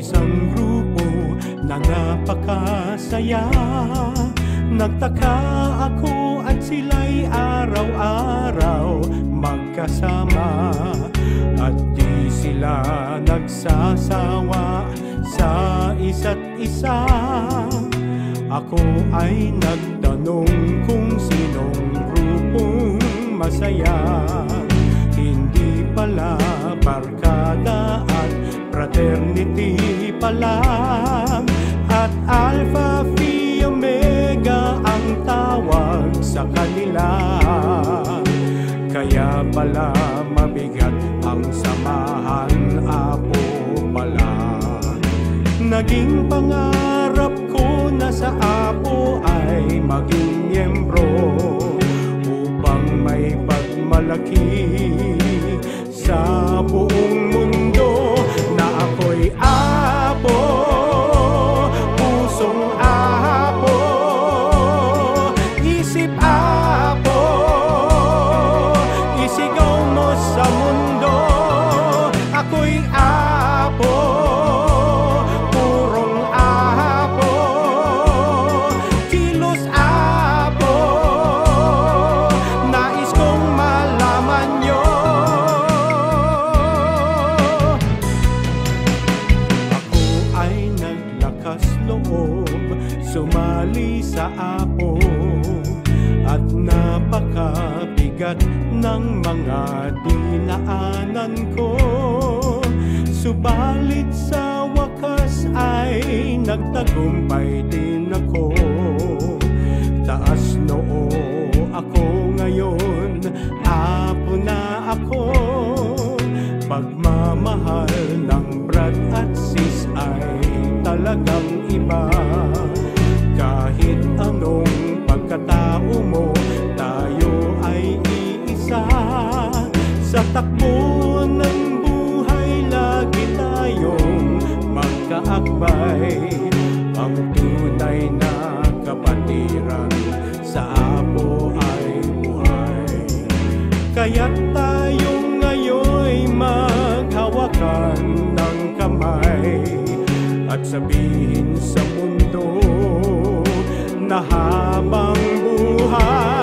isang grupo na napakasaya. Nagtaka ako at sila'y araw-araw magkasama, at di sila nagsasawa sa isa't isa. Ako ay nagtanong kung sinong grupong masaya. Hindi pala barkada at fraternity pala, at Alpha Phi Omega ang tawag sa kanila. Kaya pala mabigat ang samahan, Apo pala. Naging pangarap ko na sa Apo ay maging miyembro, upang may pagmalaki sa buong mundo na ako'y Apo, pusong Apo, isip Apo, isigaw mo sa mundo. Ako'y Apo, purong Apo, kilos Apo, nais kong malaman nyo. Ako ay naglakas loob sumali sa Apo, at napakabigat ng mga dinaanan ko. Subalit sa wakas ay nagtagumpay din ako. Taas noo ako ngayon, Apo na ako. Pagmamahal ng brad at sis ay talagang iba. Kahit anong pagkatao mo, tayo ay iisa. Sa takbo ng buhay, lagi tayong magkaakbay. Ang tunay na kapatiran sa Apo ay buhay. Kaya't tayo ngayon'y maghawakan ng kamay, at sabihin sa mundo na habang buhay